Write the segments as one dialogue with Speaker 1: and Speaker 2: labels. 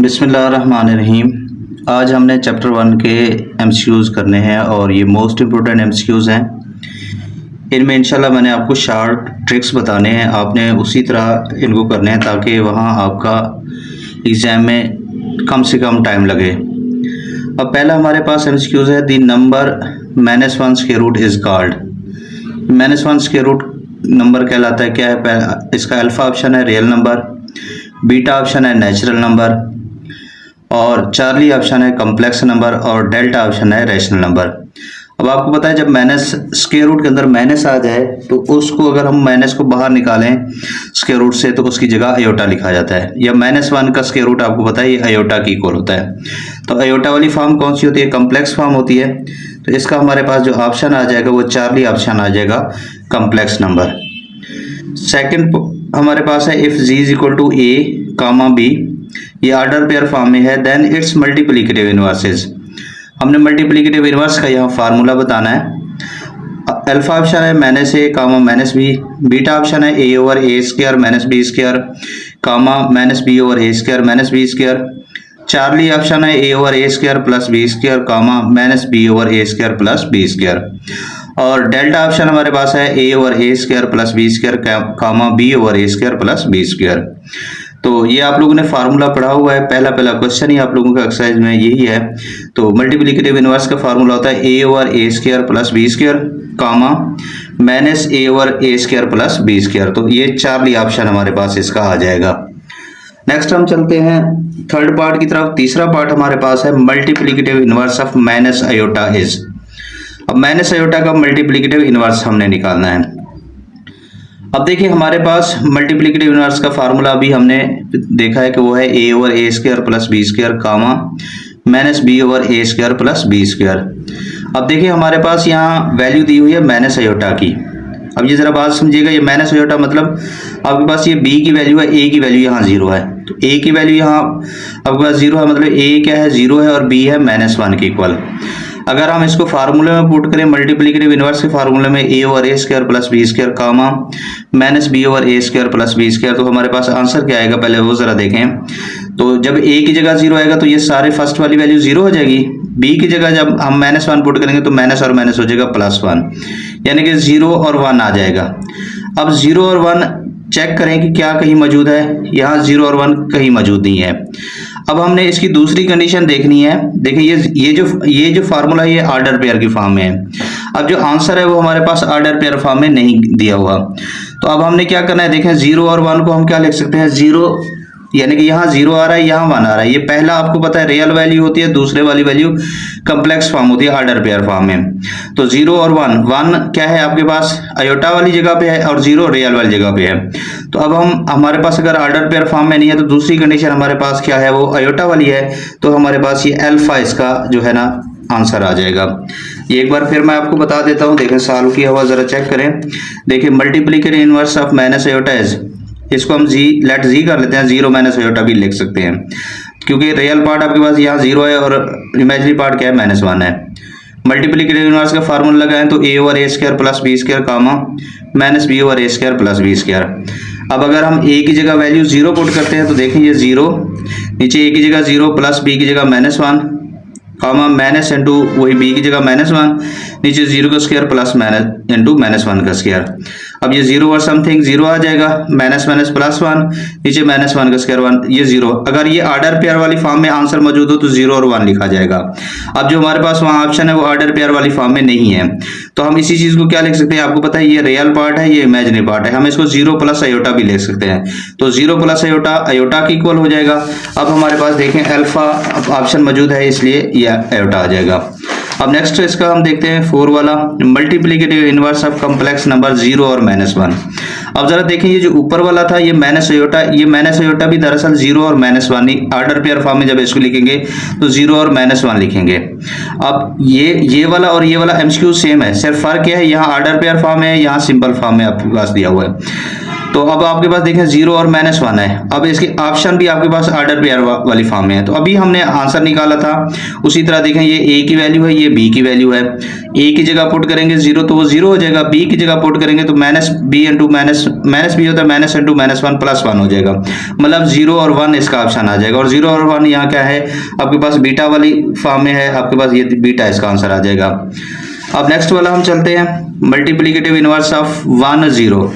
Speaker 1: बिस्मिल्लाहिर्रहमानिर्रहीम। आज हमने चैप्टर 1 के एमसीक्यूज़ करने हैं और ये मोस्ट इम्पोर्टेंट एमसीक्यूज़ हैं। इनमें इंशाल्लाह मैंने आपको शार्ट ट्रिक्स बताने हैं, आपने उसी तरह इनको करने हैं ताकि वहाँ आपका एग्ज़ाम में कम से कम टाइम लगे। अब पहला हमारे पास एमसीक्यूज़ है, the number -1 square root is called. -1 square root number कहलाता है क्या है? इसका अल्फ़ा ऑप्शन है रियल नंबर, बीटा ऑप्शन है नेचुरल नंबर, और चार्ली ऑप्शन है कॉम्प्लेक्स नंबर, और डेल्टा ऑप्शन है रैशनल नंबर। अब आपको पता है जब माइनस स्क्वायर रूट के अंदर माइनस आ जाए तो उसको अगर हम माइनस को बाहर निकालें स्क्वायर रूट से तो उसकी जगह अयोटा लिखा जाता है, या -1 का स्क्वायर रूट आपको पता है ये अयोटा की इक्वल होता है। तो अयोटा वाली फॉर्म कौन सी होती है? कॉम्प्लेक्स फॉर्म होती है। तो इसका हमारे पास जो ऑप्शन आ जाएगा वो चार्ली ऑप्शन आ जाएगा, कॉम्प्लेक्स नंबर। सेकेंड हमारे पास है if G is equal to a comma b, ये ऑर्डर पेयर फॉर्म में है, देन इट्स मल्टीप्लिकेटिव इनवर्सेस। हमने मल्टीप्लिकेटिव इनवर्स का यहाँ फार्मूला बताना है। अल्फा ऑप्शन है -a comma -b, beta option है a over a square -b square comma -b over a square -b square, Charlie option है a over a square plus b square comma -b over a square plus b square, और delta option हमारे पास है a over a square plus b square comma b over a square plus b square. तो ये आप लोगों ने formula पढ़ा हुआ है, पहला क्वेश्चन ही आप लोगों का एक्सरसाइज में यही है। तो मल्टीप्लिकेटिव इनवर्स का फार्मूला होता है a over a square plus b square comma -a over a square plus b square. तो ये चार्ली ऑप्शन हमारे पास इसका आ जाएगा। नेक्स्ट हम चलते हैं थर्ड पार्ट की तरफ। तीसरा पार्ट हमारे पास है multiplicative inverse of minus iota is. अब माइनस अयोटा का मल्टीप्लिकेटिव इनवर्स हमने निकालना है। अब देखिए हमारे पास मल्टीप्लिकेटिव इनवर्स का फार्मूला अभी हमने देखा है कि वो है a over a square plus b square comma -b over a square plus b square. अब देखिए हमारे पास यहाँ वैल्यू दी हुई है माइनस अयोटा की। अब ये जरा बात समझिएगा, ये माइनस अयोटा मतलब आपके पास ये b की वैल्यू है, a की वैल्यू यहाँ 0 है। तो a की वैल्यू यहाँ आपके पास 0 है, मतलब a क्या है 0 है और b है -1 के इक्वल। अगर हम इसको फार्मूले में पुट करें मल्टीप्लिकेटिव इनवर्स के फार्मूले में a over a square plus b square comma -b over a square plus b square, तो हमारे पास आंसर क्या आएगा पहले वो जरा देखें। तो जब a की जगह 0 आएगा तो ये सारे फर्स्ट वाली वैल्यू 0 हो जाएगी। b की जगह जब हम -1 पुट करेंगे तो माइनस और माइनस हो जाएगा +1, यानी कि 0 और 1 आ जाएगा। अब 0 और 1 चेक करें कि क्या कहीं मौजूद है, यहाँ 0 और 1 कहीं मौजूद नहीं है। अब हमने इसकी दूसरी कंडीशन देखनी है। देखिए ये जो फार्मूला है ये ऑर्डर पेयर की फॉर्म में है। अब जो आंसर है वो हमारे पास ऑर्डर पेयर फॉर्म में नहीं दिया हुआ। तो अब हमने क्या करना है, देखें 0 और 1 को हम क्या लिख सकते हैं, 0 यानी कि यहाँ 0 आ रहा है, यहाँ 1 आ रहा है। ये पहला आपको पता है रियल वैल्यू होती है, दूसरे वाली वैल्यू कॉम्प्लेक्स फॉर्म होती है ऑर्डर पेयर फॉर्म में। तो 0 और 1 क्या है आपके पास अयोटा वाली जगह पे है और 0 रियल वाली जगह पे है। तो अब हमारे पास अगर ऑर्डर पेयर फॉर्म में नहीं है तो दूसरी कंडीशन हमारे पास क्या है, वो अयोटा वाली है। तो हमारे पास ये अल्फा इसका जो है ना आंसर आ जाएगा। ये एक बार फिर मैं आपको बता देता हूँ, देखें सॉल्व किया हुआ जरा चेक करें। देखिए multiplicative inverse of minus iota is, इसको हम लेट जी कर लेते हैं, 0 माइनस अयोटा भी लिख सकते हैं क्योंकि रियल पार्ट आपके पास यहाँ 0 है और इमेजिनरी पार्ट क्या है -1 है। मल्टीप्लिकेटिव इनवर्स का फार्मूला लगाएं तो a over a square plus b square comma -b over a square plus b square. अब अगर हम a की जगह वैल्यू 0 पुट करते हैं तो देखें ये 0, नीचे a की जगह 0 प्लस b की जगह -1 कामा माइनस इंटू वही b की जगह -1, नीचे 0 का स्क्वायर प्लस माइनस इंटू -1 का स्क्वायर। अब ये 0 और समथिंग 0 आ जाएगा, माइनस +1, नीचे -1 का स्क्वायर 1, ये 0। अगर ये ऑर्डर पेयर वाली फॉर्म में आंसर मौजूद हो तो 0 और 1 लिखा जाएगा। अब जो हमारे पास वहाँ ऑप्शन है वो ऑर्डर पेयर वाली फॉर्म में नहीं है, तो हम इसी चीज़ को क्या लिख सकते हैं, आपको पता है ये रियल पार्ट है, ये इमेजिनरी पार्ट है, हम इसको 0 प्लस अयोटा भी लिख सकते हैं। तो 0 प्लस अयोटा अयोटा की इक्वल हो जाएगा। अब हमारे पास देखें अल्फा ऑप्शन मौजूद है इसलिए ये अयोटा आ जाएगा। अब नेक्स्ट इसका हम देखते हैं 4 वाला, multiplicative inverse of complex number 0 और -1। अब जरा देखें ये जो ऊपर वाला था ये माइनस अयोटा भी दरअसल 0 और -1 ही ऑर्डर पेयर फॉर्म में जब इसको लिखेंगे तो 0 और -1 लिखेंगे। अब ये वाला और ये वाला एमसीक्यू सेम है, सिर्फ फर्क क्या है, यहाँ ऑर्डर पेयर फॉर्म है, यहाँ सिंपल फॉर्म में आपके पास दिया हुआ है। तो अब आपके पास देखें 0 और -1 है। अब इसके ऑप्शन भी आपके पास ऑर्डर पेयर वाली फॉर्म में है। तो अभी हमने आंसर निकाला था, उसी तरह देखें ये a की वैल्यू है, ये b की वैल्यू है। a की जगह पुट करेंगे 0 तो वो 0 हो जाएगा, b की जगह पुट करेंगे तो -b इंटू माइनस b होता है माइनस इंटू -1 +1 हो जाएगा। मतलब 0 और 1 इसका ऑप्शन आ जाएगा। और 0 और 1 यहाँ क्या है, आपके पास बीटा वाली फॉर्म में है, आपके पास ये बीटा इसका आंसर आ जाएगा। अब नेक्स्ट वाला हम चलते हैं, मल्टीप्लिकेटिव इनवर्स ऑफ 1 0।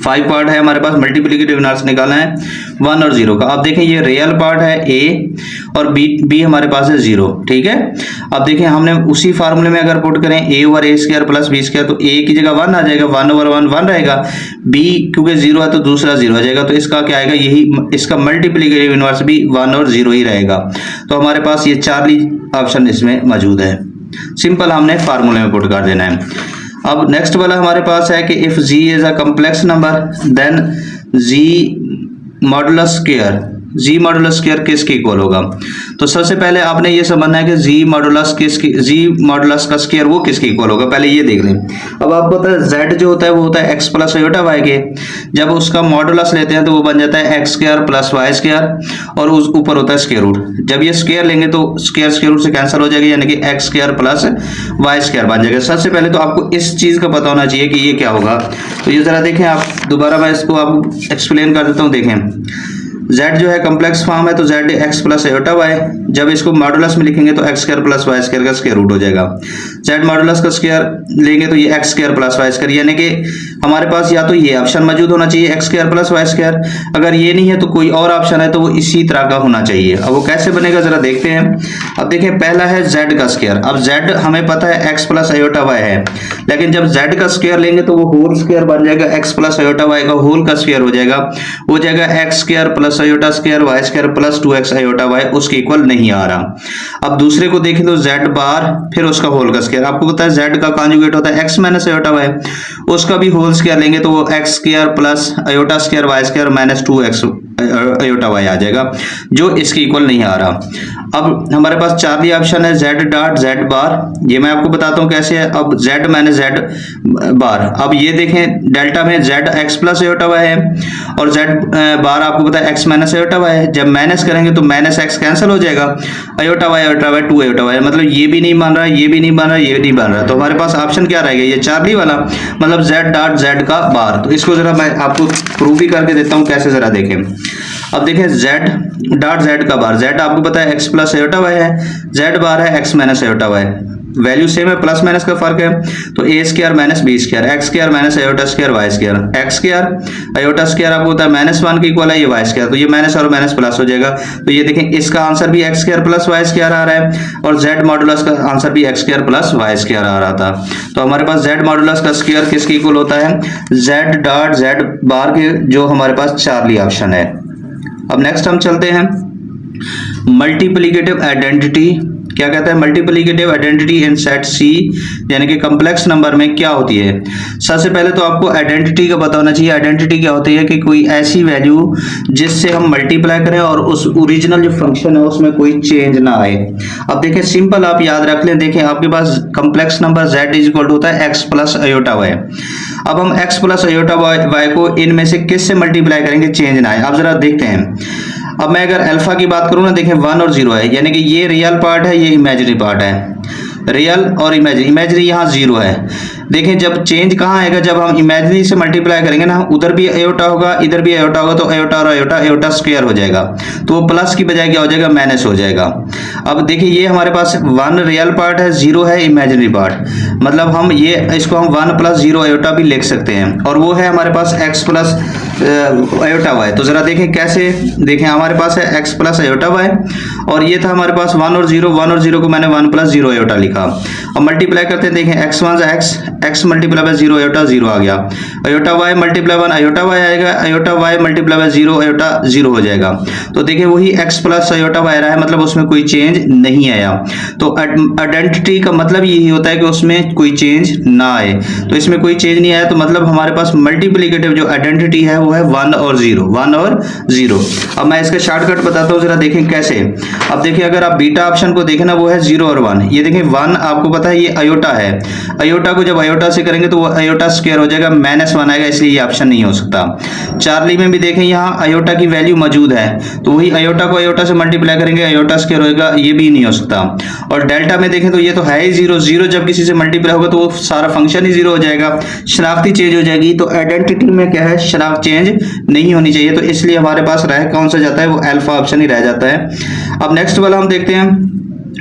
Speaker 1: 5 पार्ट है हमारे पास, मल्टीप्लिकेटिव इनवर्स निकालना है 1 और 0 का। अब देखें ये रियल पार्ट है a और b हमारे पास है 0, ठीक है। अब देखें हमने उसी फार्मूले में अगर पुट करें a over a square plus b square, तो a की जगह 1 आ जाएगा, 1 ओवर 1 1 रहेगा, b क्योंकि 0 है तो दूसरा 0 आ जाएगा, तो इसका क्या आएगा, यही इसका मल्टीप्लिकेटिव इनवर्स भी 1 और 0 ही रहेगा। तो हमारे पास ये चार्ली ऑप्शन इसमें मौजूद है। सिंपल हमने फार्मूले में पुट कर देना है। अब नेक्स्ट वाला हमारे पास है कि if g is a complex number then g modulus square, g modulus square किसके इक्वल होगा। तो सबसे पहले आपने ये समझना है कि g मॉडुलस का स्क्वायर वो किसके इक्वल होगा, पहले ये देख लें। अब आपको पता है z जो होता है वो होता है x प्लस आयोटा y के, जब उसका मॉडुलस लेते हैं तो वो बन जाता है x square plus y square और उस ऊपर होता है स्क्वायर रूट। जब ये स्क्वायर लेंगे तो स्क्वायर रूट से कैंसिल हो जाएगा, यानी कि x square plus y square बन जाएगा। सबसे पहले तो आपको इस चीज का पता होना चाहिए कि ये क्या होगा। तो ये जरा देखें आप, दोबारा मैं इसको आपको एक्सप्लेन कर देता हूँ। देखें z जो है कम्प्लेक्स फॉर्म है तो z x plus iota y, जब इसको मॉडुलस में लिखेंगे तो x square plus y square का स्क्वायर रूट हो जाएगा। z मॉडुलस का स्क्वायर लेंगे तो ये x square plus y square, यानी कि हमारे पास या तो ये ऑप्शन मौजूद होना चाहिए x square plus y square, अगर ये नहीं है तो कोई और ऑप्शन है तो वो इसी तरह का होना चाहिए। अब वो कैसे बनेगा जरा देखते हैं। अब देखें पहला है z का स्क्वायर। अब z हमें पता है x प्लस आयोटा y है, लेकिन जब z का स्क्वायर लेंगे तो वो होल स्क्वायर बन जाएगा, x प्लस आयोटा y का होल का स्क्वायर हो जाएगा x square plus iota square y square plus 2x iota y, उसके इक्वल नहीं आ रहा। अब दूसरे को देखें तो z बार फिर उसका होल का स्क्वायर, आपको पता है z का कॉन्जुगेट होता है x माइनस आयोटा y, उसका भी होल स्क्वायर लेंगे तो वो x square plus iota square y square minus 2x iota y आ जाएगा, जो इसके इक्वल नहीं आ रहा। अब हमारे पास चार्ली ऑप्शन है z डॉट z बार, ये मैं आपको बताता हूँ कैसे है। अब z माइनस z बार, अब ये देखें डेल्टा में z x plus iota y है और z बार आपको पता है x माइनस आयोटा y है, जब माइनस करेंगे तो माइनस x कैंसिल हो जाएगा, आयोटा y 2 आयोटा y, मतलब ये भी नहीं बन रहा, ये भी नहीं बन रहा, ये भी नहीं बन रहा। तो हमारे पास ऑप्शन क्या रहेगा, ये चार्ली वाला, मतलब z डॉट z का बार। तो इसको जरा मैं आपको प्रूव भी करके देता हूँ कैसे, जरा देखें। अब देखें z डॉट z का बार, z आपको पता है x प्लस आयोटा y है, z बार है x minus iota y, value same है, प्लस माइनस का फर्क है, तो a square minus b square, x square minus iota square y square, x square iota square आपको होता है -1 के इक्वल है, ये y स्क्वायर, तो ये माइनस और माइनस प्लस हो जाएगा। तो ये देखें इसका आंसर भी x square plus y square आ रहा है और z मॉडुलस का आंसर भी x square plus y square आ रहा था। तो हमारे पास z मॉडुलस का स्क्वायर किसके इक्वल होता है, z डॉट z बार के, जो हमारे पास चार्ली ऑप्शन है। अब नेक्स्ट हम चलते हैं मल्टीप्लिकेटिव आइडेंटिटी। क्या कहता है, मल्टीप्लिकेटिव आइडेंटिटी इन सेट सी, यानी कि कम्प्लेक्स नंबर में क्या होती है। सबसे पहले तो आपको आइडेंटिटी का पता होना चाहिए। आइडेंटिटी क्या होती है कि कोई ऐसी वैल्यू जिससे हम मल्टीप्लाई करें और उस ओरिजिनल जो फंक्शन है उसमें कोई चेंज ना आए। अब देखें सिंपल आप याद रख लें, देखें आपके पास complex number z is equal to होता है x प्लस आयोटा y। अब हम x प्लस आयोटा y को इनमें से किससे मल्टीप्लाई करेंगे चेंज ना आए। आप जरा देखते हैं। अब मैं अगर अल्फा की बात करूं ना, देखें 1 और 0 है, यानी कि ये रियल पार्ट है, ये इमेजिनरी पार्ट है, रियल और इमेजिनरी यहाँ 0 है। देखें जब चेंज कहाँ आएगा, जब हम इमेजिनरी से मल्टीप्लाई करेंगे ना, उधर भी आयोटा होगा इधर भी आयोटा होगा, तो आयोटा और आयोटा स्क्वायर हो जाएगा, तो वो प्लस की बजाय क्या हो जाएगा, माइनस हो जाएगा। अब देखिए ये हमारे पास 1 रियल पार्ट है, 0 है इमेजिनरी पार्ट, मतलब हम ये इसको हम 1 प्लस 0 आयोटा भी लिख सकते हैं, और वो है हमारे पास x प्लस आयोटा y। तो जरा देखें कैसे, देखें हमारे पास है x प्लस आयोटा y और ये था हमारे पास 1 और 0 को मैंने 1 प्लस 0 आयोटा लिखा। अब मल्टीप्लाई करते हैं, देखें x मल्टीप्लाई बाय 0 आयोटा 0 आ गया, iota y multiply 1 iota y आएगा, iota y multiply by 0 iota 0 हो जाएगा। तो देखिए वही x प्लस आयोटा y रहा है, मतलब उसमें कोई चेंज नहीं आया। तो आइडेंटिटी का मतलब यही होता है कि उसमें कोई चेंज ना आए। तो इसमें कोई चेंज नहीं आया तो मतलब हमारे पास मल्टीप्लिकेटिव जो आइडेंटिटी है वो है 1 और 0, 1 और 0। अब मैं इसका शॉर्टकट बताता हूँ, जरा देखें कैसे। अब देखिए अगर आप बीटा ऑप्शन को देखें ना, वो है 0 और 1। ये देखें 1 आपको पता है ये अयोटा है, अयोटा को जब अयोटा से करेंगे तो वो अयोटा स्क्वायर हो जाएगा, -1 आएगा, इसलिए ये ऑप्शन नहीं हो सकता। चार्ली में भी देखें यहाँ अयोटा की वैल्यू मौजूद है, तो वही अयोटा को अयोटा से मल्टीप्लाई करेंगे, अयोटा स्क्वायर होगा, ये भी नहीं हो सकता। और डेल्टा में देखें तो ये तो है ही 0, 0 जब किसी से मल्टीप्लाई होगा तो वो सारा फंक्शन ही 0 हो जाएगा, शनाख्ती चेंज हो जाएगी। तो आइडेंटिटी में क्या है, शनाख्त चेंज नहीं होनी चाहिए, तो इसलिए हमारे पास रह कौन सा जाता है, वो अल्फा ऑप्शन ही रह जाता है। अब नेक्स्ट वाला हम देखते हैं।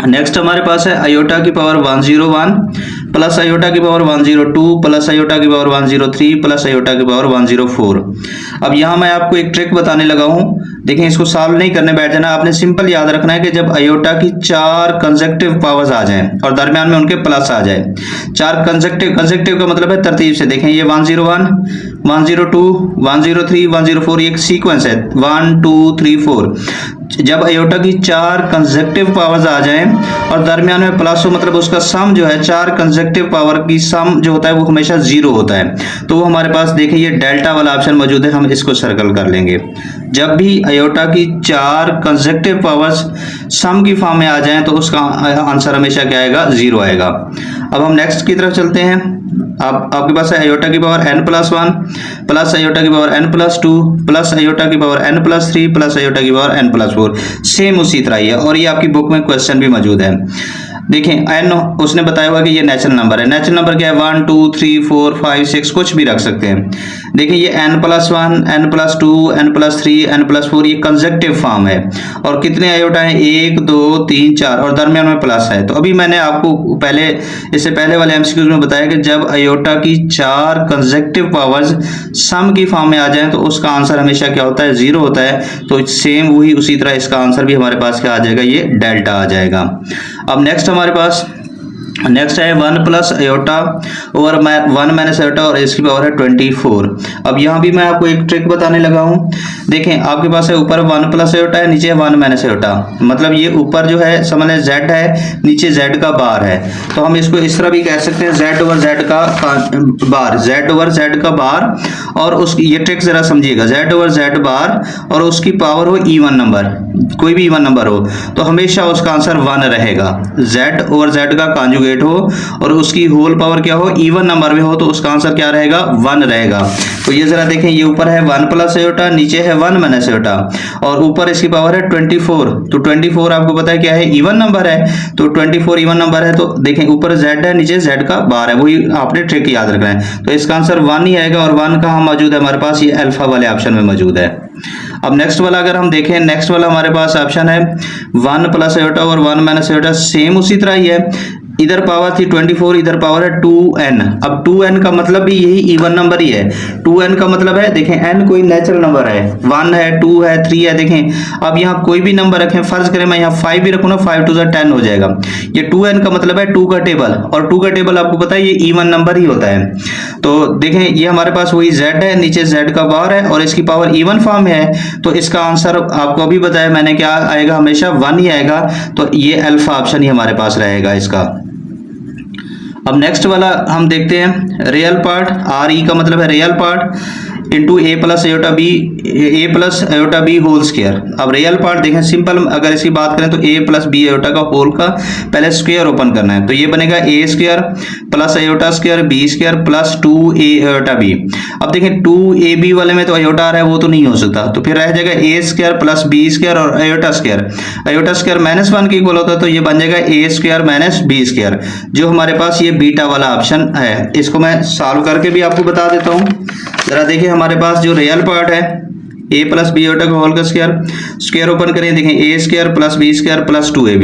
Speaker 1: नेक्स्ट हमारे पास है अयोटा की पावर 101 प्लस अयोटा की पावर 102 प्लस अयोटा की पावर 103 प्लस अयोटा की पावर 104। अब यहाँ मैं आपको एक ट्रिक बताने लगा हूँ, देखें इसको सॉल्व नहीं करने बैठ जाना, आपने सिंपल याद रखना है कि जब अयोटा की 4 कंसेक्टिव पावर्स आ जाएं और दरमियान में उनके प्लस आ जाए, 4 कंसेक्टिव का मतलब है तरतीब से। देखें ये 101, 102, 103, 104, ये एक सीक्वेंस है 1 2 3 4। जब अयोटा की 4 कंसेक्टिव पावर्स आ जाएं और दरमियान में प्लस हो, मतलब उसका सम जो है 4 कंसेक्टिव पावर की सम जो होता है वो हमेशा 0 होता है, तो वो हमारे पास देखिए ये डेल्टा वाला ऑप्शन मौजूद है, हम इसको सर्कल कर लेंगे। जब भी अयोटा की 4 कंसेक्टिव पावर्स सम की फॉर्म में आ जाएं तो उसका आंसर हमेशा क्या आएगा, 0 आएगा। अब हम नेक्स्ट की तरफ चलते हैं। आपके पास है अयोटा की पावर n+1 प्लस अयोटा की पावर n+2 प्लस अयोटा की पावर n+3 प्लस अयोटा की पावर n+4, सेम उसी तरह ही है, और ये आपकी बुक में क्वेश्चन भी मौजूद है। देखें n उसने बताया हुआ कि ये नेचुरल नंबर है, नेचुरल नंबर क्या है, 1 2 3 4 5 6 कुछ भी रख सकते हैं। देखें ये n+1 n+2 n+3 n+4 ये कंसेक्टिव फॉर्म है, और कितने अयोटा हैं, 1 2 3 4, और दरमियान में प्लस है। तो अभी मैंने आपको पहले इससे पहले वाले एमसीक्यूज में बताया कि जब अयोटा की 4 कंसेक्टिव पावर्स सम की फॉर्म में आ जाए तो उसका आंसर हमेशा क्या होता है, 0 होता है। तो सेम वही उसी तरह इसका आंसर भी हमारे पास क्या आ जाएगा, ये डेल्टा आ जाएगा। अब नेक्स्ट हमारे पास नेक्स्ट है 1 प्लस अयोटा और 1 माइनस अयोटा और इसकी पावर है 24। अब यहाँ भी मैं आपको एक ट्रिक बताने लगा हूँ। देखें आपके पास है ऊपर 1 प्लस अयोटा है, नीचे 1 माइनस अयोटा, मतलब ये ऊपर जो है समझ लें z है, नीचे z का बार है, तो हम इसको इस तरह भी कह सकते हैं z ओवर z का बार, z ओवर z का बार, और उसकी ये ट्रिक जरा समझिएगा, z ओवर z बार और उसकी पावर हो इवन नंबर, कोई भी इवन नंबर हो तो हमेशा उसका आंसर 1 रहेगा। z ओवर z का कॉन्जुगेट हो और उसकी होल पावर क्या हो, इवन नंबर में हो, तो उसका आंसर क्या रहेगा, 1 रहेगा। तो ये जरा देखें, ये ऊपर है 1 प्लस अयोटा, नीचे है 1 माइनस अयोटा, और ऊपर इसकी पावर है 24। तो 24 आपको पता है क्या है, इवन नंबर है, तो 24 इवन नंबर है। तो देखें ऊपर z है, नीचे z का बार है, वही आपने ट्रिक याद रखना है। तो इसका आंसर 1 ही आएगा, और 1 कहाँ मौजूद है हमारे पास, ये अल्फा वाले ऑप्शन में मौजूद है। अब नेक्स्ट वाला अगर हम देखें, नेक्स्ट वाला हमारे पास ऑप्शन है 1 प्लस अयोटा और 1 माइनस अयोटा, सेम उसी तरह ही है। इधर पावर थी 24, इधर पावर है 2n। अब 2n का मतलब भी यही इवन नंबर ही है। 2n का मतलब है, देखें n कोई नेचुरल नंबर है, 1 है 2 है 3 है। देखें अब यहाँ कोई भी नंबर रखें, फर्ज करें मैं यहाँ 5 भी रखूँ ना, 5 2 10 हो जाएगा। ये 2n का मतलब है 2 का टेबल, और 2 का टेबल आपको पता है ये इवन नंबर ही होता है। तो देखें ये हमारे पास वही z है, नीचे z का बार है, और इसकी पावर इवन फॉर्म है, तो इसका आंसर आपको अभी बताया मैंने क्या आएगा, हमेशा 1 ही आएगा। तो ये अल्फा ऑप्शन ही हमारे पास रहेगा इसका। अब नेक्स्ट वाला हम देखते हैं, रियल पार्ट, आर ई का मतलब है real part, into a plus iota b, a plus iota b whole square. अब रियल पार्ट देखें, सिंपल अगर इसकी बात करें तो ए प्लस बी अयोटा का होल का पहले स्क्वायर ओपन करना है, तो ये बनेगा a square plus iota square b square plus 2a iota b. अब देखें 2ab वाले में तो अयोटा आ रहा है, वो तो नहीं हो सकता, तो फिर रह जाएगा ए स्क्वायर प्लस बी स्क्वायर और अयोटा स्क्वायर। अयोटा स्क्वायर -1 के इक्वल होता है, तो ये बन जाएगा ए स्क्वायर माइनस बी स्क्वायर, जो हमारे पास ये बीटा वाला ऑप्शन है। इसको मैं सॉल्व करके भी आपको बता देता हूँ। जरा देखिए हमारे पास जो रियल पार्ट है ए प्लस बी अयोटा का होल का स्क्वायर, स्क्वायर ओपन करें, देखें a square plus b square plus 2ab,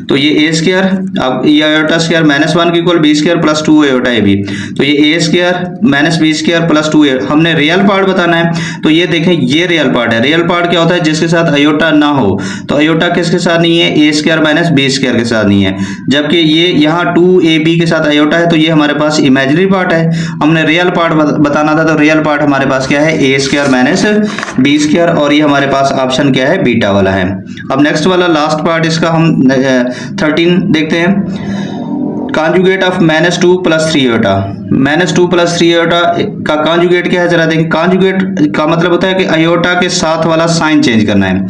Speaker 1: तो ये ए स्क्वायर, अब ये अयोटा स्क्वायर -1 के equal b square plus 2 iota a b, तो ये a square minus b square plus 2 हमने रियल पार्ट बताना है। तो ये देखें ये रियल पार्ट है। रियल पार्ट क्या होता है, जिसके साथ अयोटा ना हो, तो अयोटा किसके साथ नहीं है, ए स्क्वायर माइनस बी स्क्वायर के साथ नहीं है, जबकि ये यहाँ 2ab के साथ अयोटा है, तो ये हमारे पास इमेजिनरी पार्ट है। हमने रियल पार्ट बताना था, तो रियल पार्ट हमारे पास क्या है, ए स्क्वायर माइनस बी स्क्वायर, और ये हमारे पास ऑप्शन क्या है, बीटा वाला है। अब नेक्स्ट वाला लास्ट पार्ट इसका हम 13 देखते हैं। कॉन्जुगेट ऑफ -2 + 3 आयोटा, -2 + 3 आयोटा का कॉन्जुगेट क्या है जरा देखें। कॉन्जुगेट का मतलब होता है कि आयोटा के साथ वाला साइन चेंज करना है,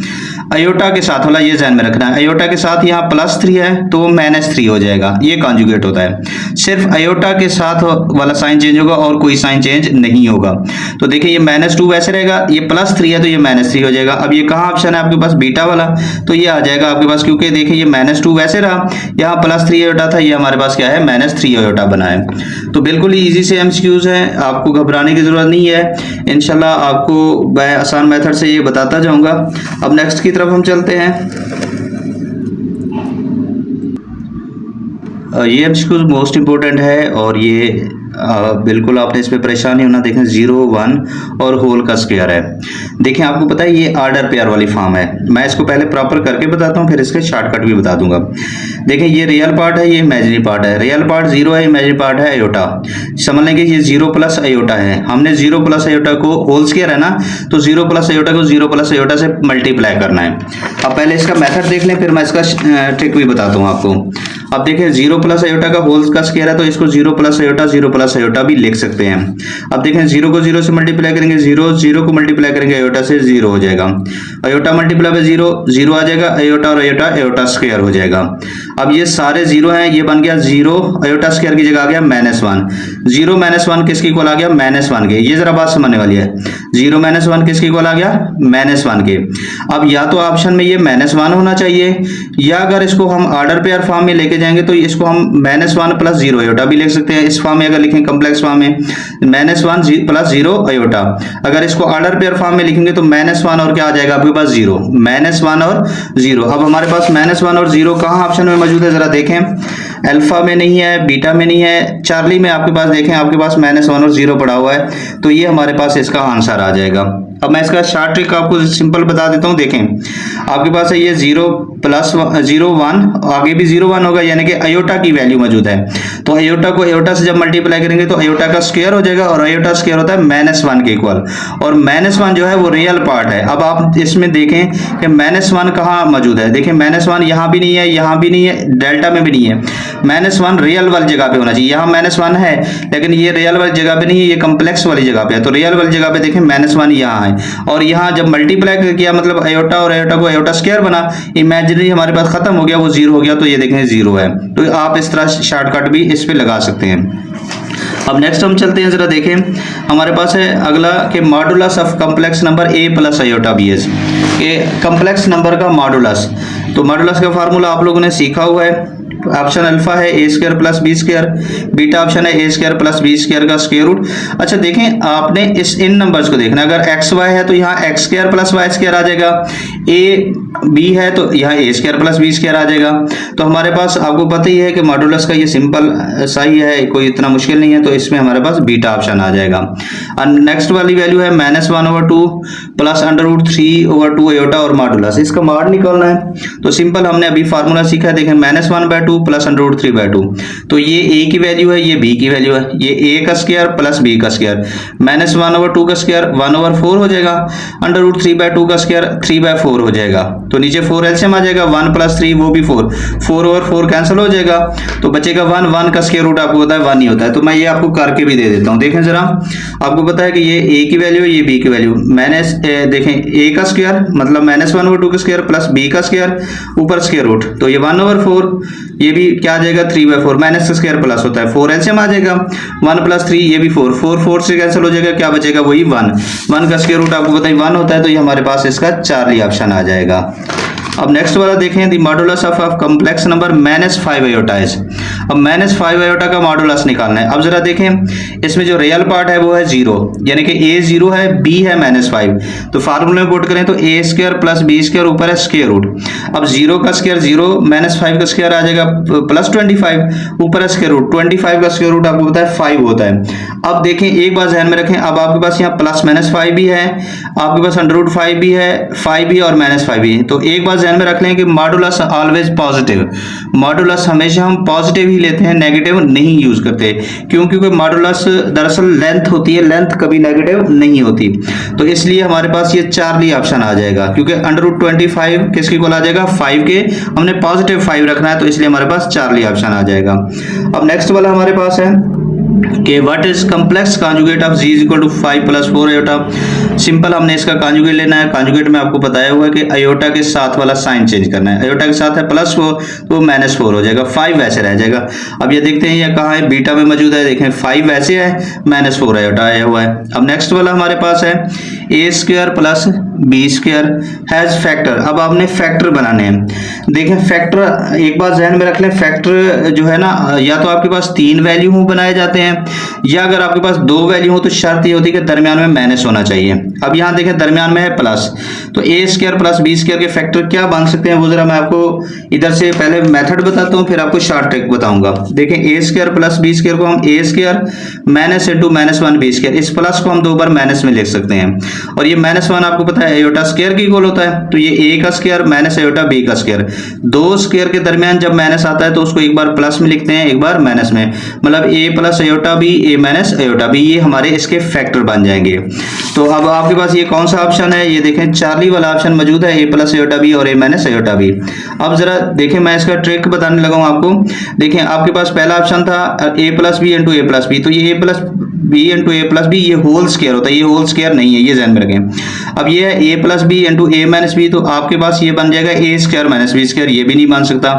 Speaker 1: आयोटा के साथ वाला ये ध्यान में रखना है। आयोटा के साथ यहाँ +3 है तो -3 हो जाएगा, ये कॉन्जुगेट होता है। सिर्फ आयोटा के साथ वाला साइन चेंज होगा और कोई साइन चेंज नहीं होगा। तो देखिए ये -2 वैसे रहेगा, ये +3 है तो ये -3 हो जाएगा। अब ये कहाँ ऑप्शन है आपके पास, बीटा वाला, तो ये आ जाएगा आपके पास, क्योंकि देखिए ये -2 वैसे रहा, यहाँ +3 आयोटा था, ये हमारे पास क्या है -3 आयोटा बना है। तो बिल्कुल ही ईजी से एमसीक्यूज हैं, आपको घबराने की जरूरत नहीं है। इंशाल्लाह आपको मैं आसान मेथड से ये बताता जाऊंगा। अब नेक्स्ट की तरफ हम चलते हैं। ये एमसीक्यूज मोस्ट इंपॉर्टेंट है और ये बिल्कुल आपने इसमें परेशान नहीं होना। देखें 0, 1 और होल का स्क्वायर है। देखें आपको पता है ये ऑर्डर पेयर वाली फॉर्म है, मैं इसको पहले प्रॉपर करके बताता हूँ, फिर इसके शॉर्टकट भी बता दूंगा। देखें ये रियल पार्ट है, ये इमेजिनरी पार्ट है। रियल पार्ट 0 है, इमेजिनरी पार्ट है आयोटा। समझ लें कि ये 0 + आयोटा है, हमने 0 + आयोटा को होल स्क्वायर है ना, तो 0 + आयोटा को 0 + आयोटा से मल्टीप्लाई करना है। अब पहले इसका मेथड देख लें, फिर मैं इसका ट्रिक भी बताता हूँ आपको। अब देखिए 0 + आयोटा का होल का स्क्वायर है, तो इसको 0 + आयोटा 0 + आयोटा भी लिख सकते हैं। अब देखें 0 को 0 से मल्टीप्लाई करेंगे, 0 को मल्टीप्लाई करेंगे आयोटा से, 0 हो जाएगा। आयोटा मल्टीप्लाई बाय 0, 0 आ जाएगा, आयोटा और आयोटा, आयोटा स्क्वायर हो जाएगा। अब ये सारे 0 हैं, ये बन गया 0, आयोटा स्क्वायर की जगह आ गया -1। 0 - 1 किसकी इक्वल आ गया, -1 के। ये जरा बात समझने वाली है, 0 - 1 किसकी इक्वल आ गया, -1 के। अब या तो ऑप्शन में ये -1 होना चाहिए, या अगर इसको हम ऑर्डर पेयर फॉर्म में लेके जाएंगे तो इसको हम -1 + 0 आयोटा भी लिख सकते हैं। इस फॉर्म में अगर लिखें कॉम्प्लेक्स फॉर्म में -1 + 0 आयोटा। अगर इसको ऑर्डर पेयर फॉर्म में लिखेंगे तो -1 और क्या आ जाएगा आपके पास, 0। -1 और 0। अब हमारे पास -1 और 0 कहाँ ऑप्शन में मौजूद है जरा देखें। अल्फा में नहीं है, बीटा में नहीं है, चार्ली में आपके पास देखें, आपके पास -1 और 0 पड़ा हुआ है, तो ये हमारे पास इसका आंसर आ जाएगा। अब मैं इसका शॉर्ट ट्रिक आपको सिंपल बता देता हूँ। देखें आपके पास है ये 0 + 0, 1, आगे भी 0, 1 होगा, यानी कि आयोटा की वैल्यू मौजूद है। तो आयोटा को आयोटा से जब मल्टीप्लाई करेंगे तो आयोटा का स्क्वायर हो जाएगा, और आयोटा स्क्वायर होता है -1 के इक्वल, और -1 जो है वो रियल पार्ट है। अब आप इसमें देखें कि -1 कहाँ मौजूद है। देखें -1 यहाँ भी नहीं है, यहाँ भी नहीं है, डेल्टा में भी नहीं है। -1 रियल वाली जगह पे होना चाहिए। यहाँ -1 है, लेकिन ये रियल वाली जगह पे नहीं है, ये कॉम्प्लेक्स वाली जगह पे है। तो रियल वाली जगह पे देखें -1 यहाँ है, और यहाँ जब मल्टीप्लाई किया मतलब आयोटा और आयोटा को आयोटा स्क्वायर बना, इमेजिनरी हमारे पास खत्म हो गया, वो 0 हो गया, तो ये देखें 0 है। तो आप इस तरह शॉर्टकट भी इस पे लगा सकते हैं। अब नेक्स्ट हम चलते हैं, जरा देखें हमारे पास है अगला कि modulus of complex number a + iota bs, के कॉम्प्लेक्स नंबर का मॉडुलस। तो मॉडुलस का फार्मूला आप लोगों ने सीखा हुआ है। ऑप्शन अल्फा है a² + b², बीटा ऑप्शन है a² + b² का स्क्वायर रूट। अच्छा देखें आपने इन नंबर्स को देखना, अगर x y है तो यहाँ x² + y² आ जाएगा, a b है तो यहाँ a² + b² आ जाएगा। तो हमारे पास आपको पता ही है कि मॉडुलस का ये सिंपल सही है, कोई इतना मुश्किल नहीं है, तो इसमें हमारे पास बीटा ऑप्शन आ जाएगा। और नेक्स्ट वाली वैल्यू है -1/2 + √3/2 आयोटा और मॉडुलस। इसका मॉड निकालना है, तो सिंपल हमने अभी फार्मूला सीखा है। देखें -1/2 + √3/2, तो ये a की वैल्यू है, ये b की वैल्यू है, ये a का स्क्वायर + b का स्क्वायर, -1/2 का स्क्वायर 1/4 हो जाएगा, √3/2 का स्क्वायर 3/4 हो जाएगा। तो नीचे 4 एलसीएम आ जाएगा, 1 + 3 वो भी 4, 4 और 4 कैंसिल हो जाएगा, तो बचेगा 1। 1 का स्क्वायर रूट आपको पता है 1 ही होता है। तो मैं ये आपको करके भी दे देता हूँ। देखें जरा, आपको पता है कि ये a की वैल्यू है, ये b की वैल्यू, देखें a का स्क्वायर मतलब -1/2 का स्क्वायर + b का स्क्वायर ऊपर स्क्वायर रूट, तो ये 1/4, ये भी क्या आ जाएगा 3/4, माइनस का स्क्वायर प्लस होता है, 4 एलसीएम आ जाएगा, 1 + 3 ये भी 4, 4 से कैंसिल हो जाएगा, क्या बचेगा वही 1 का स्क्वायर रूट आपको पता है 1 होता है, तो ये हमारे पास इसका चार्ली ऑप्शन आ जाएगा। अब नेक्स्ट वाला देखें, the modulus of complex number -5 iota है। अब -5 आयोटा का मॉडुलस निकालना है। अब जरा देखें, इसमें जो रियल पार्ट है वो है 0, यानी कि a 0 है, b है -5, तो फार्मूले में पुट करें तो a² + b² ऊपर है स्क्वायर रूट। अब 0 का स्क्वायर 0, -5 का स्क्वायर आ जाएगा +25 ऊपर है स्क्वायर रूट, 25 का स्क्वायर रूट आपको पता है 5 होता है। अब देखें एक बात ध्यान में रखें, अब आपके पास यहाँ +-5 भी है, आपके पास √5 भी है, 5 भी और -5 भी है। तो एक बात ध्यान में रख लें कि मॉडुलस ऑलवेज पॉजिटिव, मॉडुलस हमेशा हम पॉजिटिव ही लेते हैं, नेगेटिव नहीं यूज करते। क्यों? क्योंकि मॉडुलस दरअसल लेंथ होती है, लेंथ कभी नेगेटिव नहीं होती। तो इसलिए हमारे पास ये चार्ली ऑप्शन आ जाएगा, क्योंकि √25 किसके इक्वल आ जाएगा? 5 के। हमने पॉजिटिव 5 रखना है, तो इसलिए हमारे पास चार्ली ऑप्शन आ जाएगा। अब नेक्स्ट वाला हमारे पास है कि what is complex conjugate of z equal to 5 plus 4 iota. Simple हमने इसका कॉन्जुगेट लेना है। कॉन्जुगेट में आपको बताया हुआ है कि आयोटा के साथ वाला साइन चेंज करना है। आयोटा के साथ है +4 तो -4 हो जाएगा, 5 वैसे रह जाएगा। अब ये देखते हैं ये कहाँ है, बीटा में मौजूद है। देखें 5 वैसे है, -4 आयोटा आया हुआ है। अब नेक्स्ट वाला हमारे पास है a² plus b² has factor. अब आपने फैक्टर बनाने हैं। देखें फैक्टर एक बार ध्यान में रख लें, फैक्टर जो है ना, या तो आपके पास 3 वैल्यू हो बनाए जाते हैं, या अगर आपके पास 2 वैल्यू हो तो शर्त ये होती है कि दरमियान में माइनस होना चाहिए। अब यहाँ देखें दरमियान में है प्लस, तो a² प्लस b² के फैक्टर क्या बन सकते हैं वो जरा मैं आपको इधर से पहले मेथड बताता हूँ, फिर आपको शॉर्ट ट्रिक बताऊंगा। देखें a² प्लस b² को हम a² माइनस इंटू -1 b², इस प्लस को हम 2 बार माइनस में लिख सकते हैं। और ये -1 आपको पता है आयोटा स्क्वायर की इक्वल होता है, तो ये a का स्क्वायर माइनस आयोटा b का स्क्वायर। 2 स्क्वायर के दरमियान जब माइनस आता है तो उसको एक बार प्लस में लिखते हैं, एक बार माइनस में, मतलब a plus iota b, a minus iota b, ये हमारे इसके फैक्टर बन जाएंगे। तो अब आपके पास ये कौन सा ऑप्शन है? ये देखें चार्ली वाला ऑप्शन मौजूद है, a प्लस आयोटा b और a माइनस आयोटा b। अब जरा देखें मैं इसका ट्रिक बताने लगा हूं आपको। देखें आपके पास पहला ऑप्शन था a plus b into a plus b, तो ये a plus b into a plus b ये होल स्क्वायर होता है, ये होल स्क्वायर नहीं है, ये ध्यान में रखें। अब ये है a plus b into a minus b, तो आपके पास ये बन जाएगा a² माइनस b², ये भी नहीं बन सकता।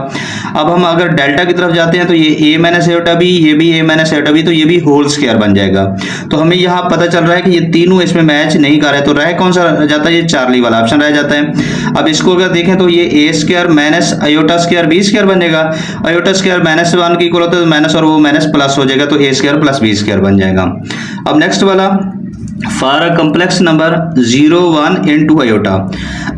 Speaker 1: अब हम अगर डेल्टा की तरफ जाते हैं तो ये a माइनस आयोटा b, ये भी a माइनस आयोटा b, तो ये भी होल स्क्वायर बन जाएगा। तो हमें यहाँ पता चल रहा है कि ये तीनों इसमें मैच नहीं कर रहे, तो रह कौन सा जाता है? ये चार्ली वाला ऑप्शन रह जाता है। अब इसको अगर देखें तो ये a² minus iota square b² बनेगा, आयोटा स्क्वायर -1 की इक्वल होता है तो माइनस और वो माइनस प्लस हो जाएगा, तो a² प्लस b² बन जाएगा। अब नेक्स्ट वाला for a complex number 0 1 into iota.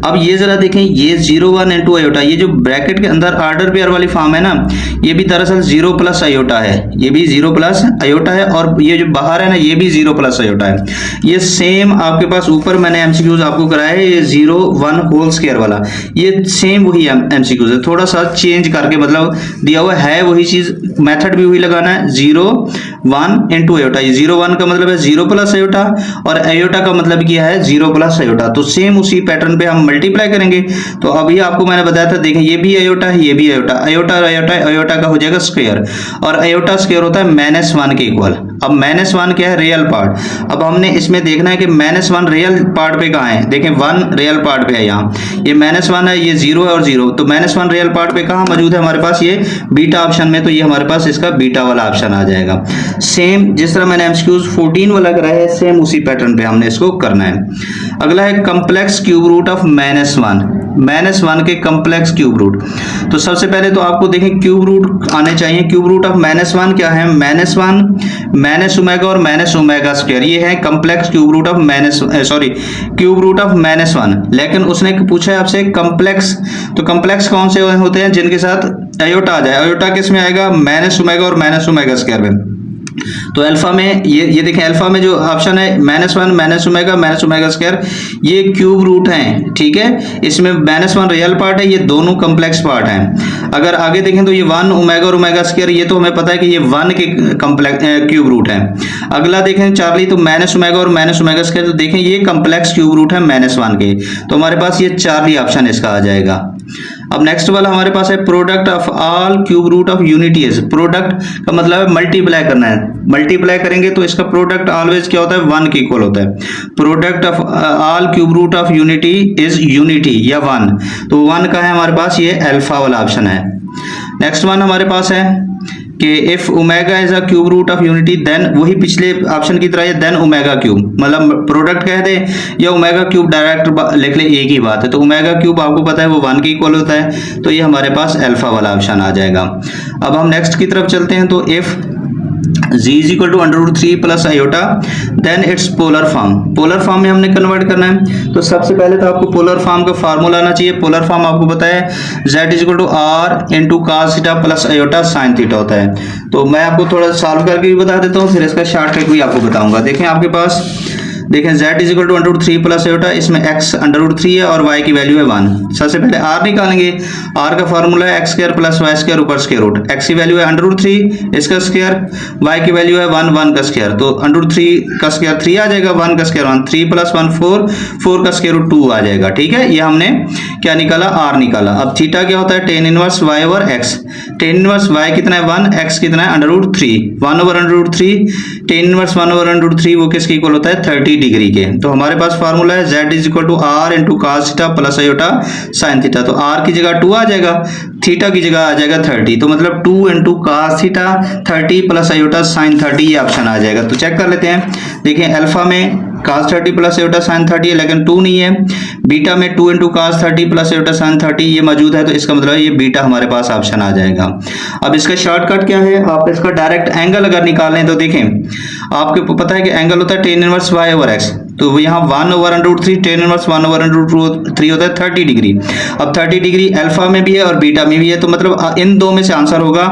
Speaker 1: अब ये जरा देखें, ये 0 1 इंटू आयोटा, ये जो ब्रैकेट के अंदर ऑर्डर पेयर वाली फॉर्म है ना, ये भी दरअसल 0 प्लस आयोटा है, ये भी 0 प्लस आयोटा है, और ये जो बाहर है ना ये भी 0 प्लस आयोटा है। ये सेम आपके पास ऊपर मैंने एमसीक्यूज आपको कराया है, ये 0 1 होल स्क्वायर वाला, ये सेम वही एमसीक्यूज है, थोड़ा सा चेंज करके, मतलब दिया हुआ है वही चीज, मेथड भी वही लगाना है। 0 1 इंटू आयोटा, 0 1 का मतलब है 0 प्लस आयोटा, और आयोटा का मतलब क्या है? 0 प्लस आयोटा। तो सेम उसी पैटर्न पे हम मल्टीप्लाई करेंगे। तो अभी आपको मैंने बताया था, देखें ये भी आयोटा है, ये भी आयोटा, आयोटा और आयोटा, आयोटा का हो जाएगा स्क्वायर, और आयोटा स्क्वायर होता है -1 के इक्वल। अब -1 क्या है? Real part. अब हमने इसमें देखना है कि -1 रियल पार्ट पे कहाँ है। देखें 1 रियल पार्ट पे है, यहाँ ये -1 है, ये 0 है और 0, तो -1 रियल पार्ट पे कहाँ मौजूद है हमारे पास? ये बीटा ऑप्शन में, तो ये हमारे पास इसका बीटा वाला ऑप्शन आ जाएगा। सेम जिस तरह मैंने एमसीक्यूज 14 वाला कराया है, सेम उसी पैटर्न पे हमने इसको करना है। अगला है कॉम्प्लेक्स क्यूब रूट ऑफ -1 के कॉम्प्लेक्स क्यूब रूट। तो सबसे पहले तो आपको देखें क्यूब रूट आने चाहिए। क्यूब रूट ऑफ -1 क्या है? -1 माइनस ओमेगा और माइनस ओमेगा स्क्वायर, ये है complex cube root of cube root of -1। लेकिन उसने पूछा है आपसे कॉम्प्लेक्स, तो कॉम्प्लेक्स कौन से होते हैं? जिनके साथ आयोटा आ जाए। आयोटा किस में आएगा? माइनस ओमेगा और माइनस ओमेगा स्क्वायर में। तो अल्फा में ये देखें, अल्फा में जो ऑप्शन है -1 माइनस ओमेगा स्क्वायर, ये क्यूब रूट हैं, ठीक है। इसमें -1 रियल पार्ट है, ये दोनों कॉम्प्लेक्स पार्ट हैं। अगर आगे देखें तो ये 1 ओमेगा और ओमेगा स्क्वायर, ये तो हमें पता है कि ये 1 के कॉम्प्लेक्स क्यूब रूट है। अगला देखें चार्ली, तो माइनस ओमेगा और माइनस ओमेगा स्क्वायर, तो देखें ये कॉम्प्लेक्स क्यूब रूट है -1 के, तो हमारे पास ये चार्ली ऑप्शन इसका आ जाएगा। अब नेक्स्ट वाला हमारे पास है product of all cube root of unities. Product का मतलब है मल्टीप्लाई करना है, मल्टीप्लाई करेंगे तो इसका प्रोडक्ट ऑलवेज क्या होता है? 1 के इक्वल होता है। Product of all cube root of unity is unity या 1, तो 1 का है हमारे पास, ये अल्फा वाला ऑप्शन है। नेक्स्ट वन हमारे पास है कि if omega is a cube root of unity then, वही पिछले ऑप्शन की तरह है, देन ओमेगा क्यूब, मतलब प्रोडक्ट कह दे या ओमेगा क्यूब डायरेक्ट लिख ले, एक ही बात है। तो ओमेगा क्यूब आपको पता है वो 1 के इक्वल होता है, तो ये हमारे पास अल्फा वाला ऑप्शन आ जाएगा। अब हम नेक्स्ट की तरफ चलते हैं, तो if z is equal to √3 plus iota then its polar form. Polar form में हमने कन्वर्ट करना है, तो सबसे पहले तो आपको पोलर फॉर्म का फार्मूला आना चाहिए। पोलर फॉर्म आपको पता है z is equal to r into cos theta plus iota sine theta होता है। तो मैं आपको थोड़ा सॉल्व करके भी बता देता हूँ, फिर इसका शॉर्ट ट्रिक भी आपको बताऊंगा। देखें आपके पास देखें z is equal to under root 3 plus iota, इसमें x अंडर रूट 3 है और y की वैल्यू है 1। सबसे पहले r निकालेंगे, r का फार्मूला है x square plus y square ऊपर स्क्वायर रूट, x की वैल्यू है अंडर रूट 3 इसका स्क्वायर, y की वैल्यू है 1 का स्क्वायर, तो अंडर रूट 3 का स्क्वायर 3 आ जाएगा, 1 का स्क्वायर 1, 3 प्लस 1 4, 4 का स्क्वायर रूट 2 आ जाएगा। ठीक है, ये हमने क्या निकाला, r निकाला। अब थीटा क्या होता है, tan inverse y over x, tan inverse y कितना है 1, x कितना है under root 3, 1 over under root 3, tan inverse 1 over under root 3 वो किसके इक्वल होता है 30 डिग्री के। तो हमारे पास फार्मूला है z is equal to r into cos theta plus iota sine theta, तो r की जगह 2 आ जाएगा, थीटा की जगह आ जाएगा 30, तो मतलब 2 into cos theta 30 plus iota sign 30 ये ऑप्शन आ जाएगा। तो चेक कर लेते हैं, देखिए अल्फा में cos 30 प्लस आयोटा साइन 30 है लेकिन 2 नहीं है, बीटा में 2 into cos 30 plus iota sign 30 ये मौजूद है, तो इसका मतलब ये बीटा हमारे पास ऑप्शन आ जाएगा। अब इसका शॉर्टकट क्या है, आप इसका डायरेक्ट एंगल अगर निकालें तो देखें आपको पता है कि एंगल होता है tan inverse y over x, तो यहाँ 1 over under root 3 tan inverse 1 over under root 3 होता है 30 डिग्री। अब 30 डिग्री अल्फा में भी है और बीटा में भी है, तो मतलब इन दो में से आंसर होगा,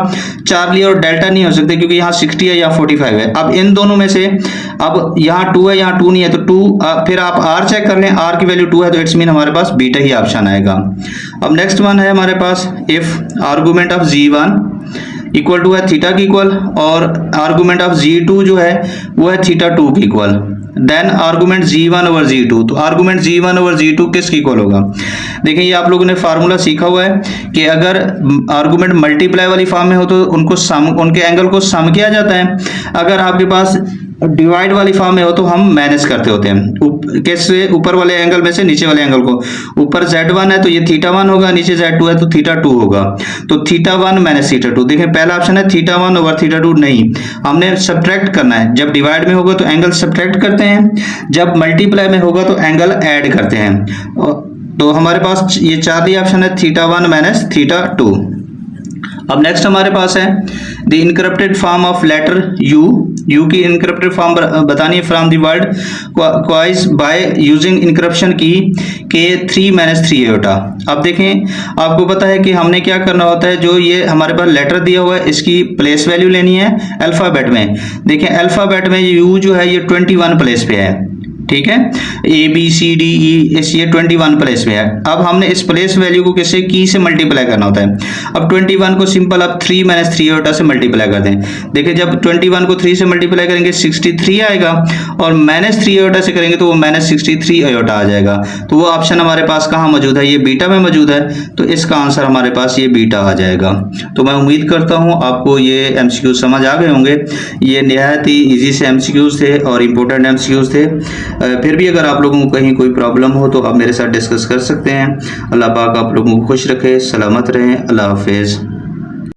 Speaker 1: चार्ली और डेल्टा नहीं हो सकते क्योंकि यहाँ 60 है यहाँ 45 है। अब इन दोनों में से अब यहाँ 2 है यहाँ 2 नहीं है, तो 2 फिर आप r चेक कर लें, r की वैल्यू 2 है तो इट्स मीन हमारे पास बीटा ही ऑप्शन आएगा। अब नेक्स्ट वन है हमारे पास, if argument of g1 equal to है थीटा की इक्वल और आर्गुमेंट ऑफ g2 जो है वो है थीटा 2 की equal, then argument g1 over g2, तो आर्गुमेंट g1 ओवर g2 किसकी इक्वल होगा। देखिए ये आप लोगों ने फार्मूला सीखा हुआ है कि अगर आर्गुमेंट मल्टीप्लाई वाली फॉर्म में हो तो उनको सम, उनके एंगल को सम किया जाता है, अगर आपके पास डिवाइड वाली फॉर्म में हो तो हम माइनस करते होते हैं, कैसे, ऊपर वाले एंगल में से नीचे वाले एंगल को, ऊपर z1 है तो ये थीटा 1 होगा, नीचे z2 है तो थीटा 2 होगा, तो थीटा 1 माइनस थीटा 2। देखें पहला ऑप्शन है थीटा 1 ओवर थीटा 2, नहीं, हमने सब्ट्रैक्ट करना है, जब डिवाइड में होगा तो एंगल सब्ट्रैक्ट करते हैं, जब मल्टीप्लाई में होगा तो एंगल ऐड करते हैं, तो हमारे पास ये चार्ली ऑप्शन है थीटा 1 माइनस थीटा 2। अब नेक्स्ट हमारे पास है the encrypted form of letter U की इनकरप्टेड फॉर्म बतानी है from the word quiz by using encryption की के 3 माइनस 3 आयोटा। अब देखें आपको पता है कि हमने क्या करना होता है, जो ये हमारे पास लेटर दिया हुआ है इसकी प्लेस वैल्यू लेनी है अल्फाबेट में। देखें अल्फाबेट में यू जो है ये 21 प्लेस पे है, ठीक है, A B C D E S ये 21 प्लेस में है। अब हमने इस प्लेस वैल्यू को किससे की से मल्टीप्लाई करना होता है। अब 21 को सिंपल अब 3 माइनस 3 आयोटा से मल्टीप्लाई कर दें, देखिए जब 21 को 3 से मल्टीप्लाई करेंगे 63 आएगा और माइनस 3 आयोटा से करेंगे तो वो माइनस 63 आयोटा आ जाएगा। तो वो ऑप्शन हमारे पास कहाँ मौजूद है, ये बीटा में मौजूद है, तो इसका आंसर हमारे पास ये बीटा आ जाएगा। तो मैं उम्मीद करता हूँ आपको ये एमसीक्यूज समझ आ गए होंगे। ये निहायत ही ईजी से एमसीक्यूज थे और इम्पोर्टेंट एमसीक्यूज थे। फिर भी अगर आप लोगों को कहीं कोई प्रॉब्लम हो तो आप मेरे साथ डिस्कस कर सकते हैं। अल्लाह पाक आप लोगों को खुश रखे, सलामत रहें। अल्लाह हाफिज़।